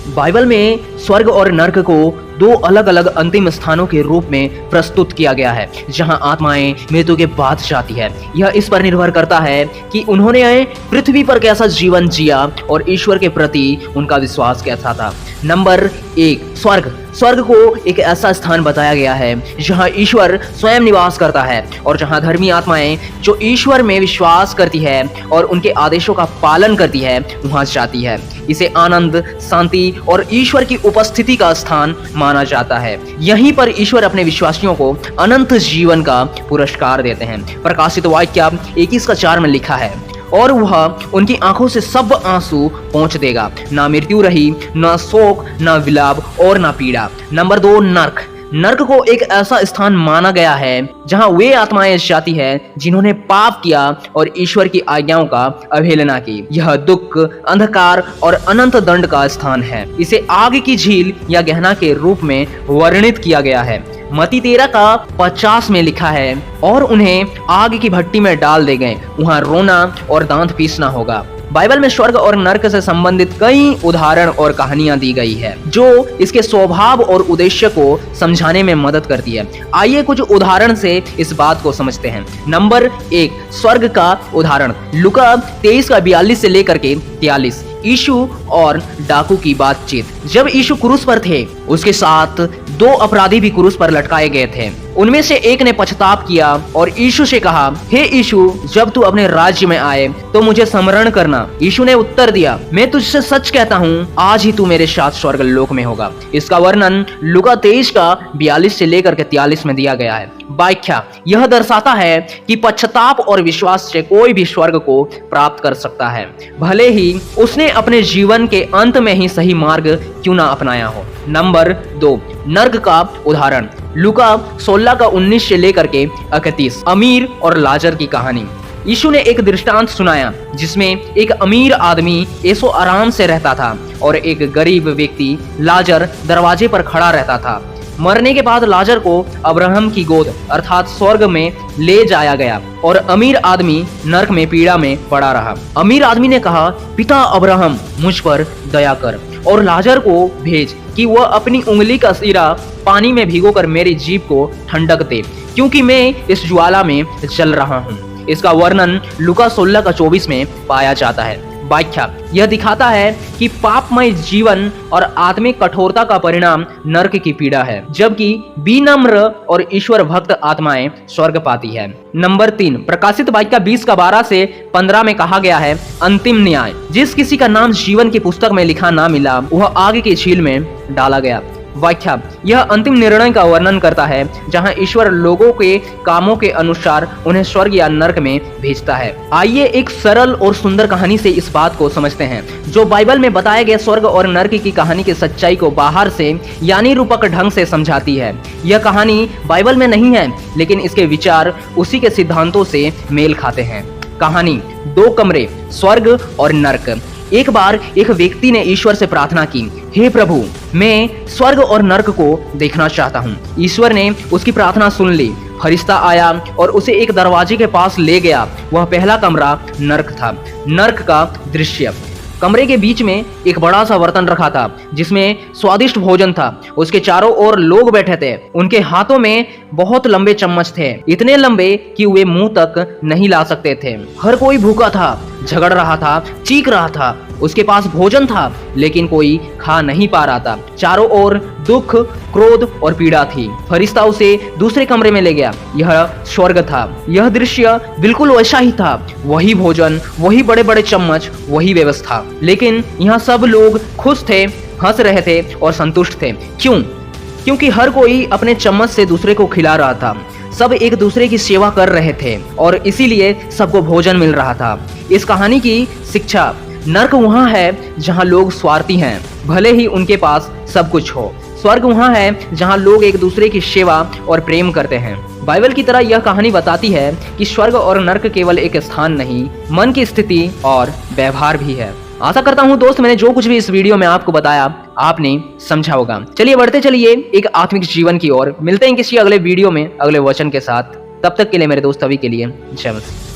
Bible में स्वर्ग और नर्क को दो अलग अलग अंतिम स्थानों के रूप में प्रस्तुत किया गया है, जहां आत्माएं मृत्यु के बाद जाती है। यह इस पर निर्भर करता है कि उन्होंने पृथ्वी पर कैसा जीवन जिया और ईश्वर के प्रति उनका विश्वास कैसा था। नंबर 1, स्वर्ग को एक ऐसा स्थान बताया गया है जहां ईश्वर स्वयं निवास करता है और जहां धर्मी आत्माएं जो ईश्वर में विश्वास करती है और उनके आदेशों का पालन करती है वहां जाती है। इसे आनंद, शांति और ईश्वर की उपस्थिति का स्थान माना जाता है। यहीं पर ईश्वर अपने विश्वासियों को अनंत जीवन का पुरस्कार देते हैं। प्रकाशित वाक्य 21:4 में लिखा है, और वह उनकी आंखों से सब आंसू पोंछ देगा, ना मृत्यु रही, ना शोक, ना विलाप और ना पीड़ा। नंबर 2, नर्क को एक ऐसा स्थान माना गया है जहां वे आत्माएं जाती है जिन्होंने पाप किया और ईश्वर की आज्ञाओं का अवहेलना की। यह दुख, अंधकार और अनंत दंड का स्थान है। इसे आग की झील या गहना के रूप में वर्णित किया गया है। मत्ती 13:50 में लिखा है, और उन्हें आग की भट्टी में डाल दे गए, वहां रोना और दांत पीसना होगा। बाइबल में स्वर्ग और नर्क से संबंधित कई उदाहरण और कहानियां दी गई है जो इसके स्वभाव और उद्देश्य को समझाने में मदद करती है। आइए कुछ उदाहरण से इस बात को समझते हैं। नंबर 1, स्वर्ग का उदाहरण। लूका 23:42 से लेकर के 43। यीशु और डाकू की बातचीत। जब यीशु क्रूस पर थे, उसके साथ 2 अपराधी भी क्रूस पर लटकाए गए थे। उनमें से एक ने पछताप किया और यीशु से कहा, हे यीशु, जब तू अपने राज्य में आए तो मुझे स्मरण करना। यीशु ने उत्तर दिया, मैं तुझसे सच कहता हूँ, आज ही तू मेरे साथ स्वर्ग लोक में होगा। इसका वर्णन लूका 23:42 से लेकर के 43 में दिया गया है। व्याख्या, यह दर्शाता है कि पश्चाताप और विश्वास से कोई भी स्वर्ग को प्राप्त कर सकता है, भले ही उसने अपने जीवन के अंत में ही सही मार्ग क्यों ना अपनाया हो। नंबर 2, नर्क का उदाहरण। लूका 16:19 से लेकर के 31। अमीर और लाजर की कहानी। यीशु ने एक दृष्टांत सुनाया जिसमें एक अमीर आदमी ऐशो आराम से रहता था और एक गरीब व्यक्ति लाजर दरवाजे पर खड़ा रहता था। मरने के बाद लाजर को अब्राहम की गोद अर्थात स्वर्ग में ले जाया गया और अमीर आदमी नर्क में पीड़ा में पड़ा रहा। अमीर आदमी ने कहा, पिता अब्राहम, मुझ पर दया कर और लाजर को भेज कि वह अपनी उंगली का सिरा पानी में भिगोकर मेरी जीभ को ठंडक दे, क्योंकि मैं इस ज्वाला में जल रहा हूँ। इसका वर्णन लूका 16:24 में पाया जाता है। व्याख्या, यह दिखाता है कि पापमय जीवन और आत्मिक कठोरता का परिणाम नर्क की पीड़ा है, जबकि विनम्र और ईश्वर भक्त आत्माएं स्वर्ग पाती है। नंबर 3, प्रकाशित वाक्य 20:12 से 15 में कहा गया है, अंतिम न्याय। जिस किसी का नाम जीवन की पुस्तक में लिखा ना मिला, वह आग की झील में डाला गया। व्याख्या, यह अंतिम निर्णय का वर्णन करता है जहां ईश्वर लोगों के कामों के अनुसार उन्हें स्वर्ग या नर्क में भेजता है। आइए एक सरल और सुंदर कहानी से इस बात को समझते हैं जो बाइबल में बताए गए स्वर्ग और नर्क की कहानी की सच्चाई को बाहर से यानी रूपक ढंग से समझाती है। यह कहानी बाइबल में नहीं है, लेकिन इसके विचार उसी के सिद्धांतों से मेल खाते हैं। कहानी 2 कमरे, स्वर्ग और नर्क। एक बार एक व्यक्ति ने ईश्वर से प्रार्थना की, हे प्रभु, मैं स्वर्ग और नर्क को देखना चाहता हूँ। ईश्वर ने उसकी प्रार्थना सुन ली। फरिश्ता आया और उसे एक दरवाजे के पास ले गया। वह पहला कमरा नर्क था। नर्क का दृश्य। कमरे के बीच में एक बड़ा सा बर्तन रखा था जिसमें स्वादिष्ट भोजन था। उसके चारों ओर लोग बैठे थे। उनके हाथों में बहुत लंबे चम्मच थे, इतने लंबे कि वे मुंह तक नहीं ला सकते थे। हर कोई भूखा था, झगड़ रहा था, चीख रहा था। उसके पास भोजन था लेकिन कोई खा नहीं पा रहा था। चारों ओर दुख, क्रोध और पीड़ा थी। फरिश्ता उसे दूसरे कमरे में ले गया। यह स्वर्ग था। यह दृश्य बिल्कुल वैसा ही था, वही भोजन, वही बड़े बड़े चम्मच, वही व्यवस्था। लेकिन यहाँ सब लोग खुश थे, हंस रहे थे और संतुष्ट थे। क्यों? क्योंकि हर कोई अपने चम्मच से दूसरे को खिला रहा था। सब एक दूसरे की सेवा कर रहे थे और इसीलिए सबको भोजन मिल रहा था। इस कहानी की शिक्षा, नर्क वहाँ है जहाँ लोग स्वार्थी हैं, भले ही उनके पास सब कुछ हो। स्वर्ग वहाँ है जहाँ लोग एक दूसरे की सेवा और प्रेम करते हैं। बाइबल की तरह यह कहानी बताती है कि स्वर्ग और नर्क केवल एक स्थान नहीं, मन की स्थिति और व्यवहार भी है। आशा करता हूँ दोस्त, मैंने जो कुछ भी इस वीडियो में आपको बताया आपने समझा होगा। चलिए बढ़ते चलिए एक आत्मिक जीवन की ओर। मिलते हैं किसी अगले वीडियो में अगले वचन के साथ। तब तक के लिए मेरे दोस्त सभी के लिए जय मसीह।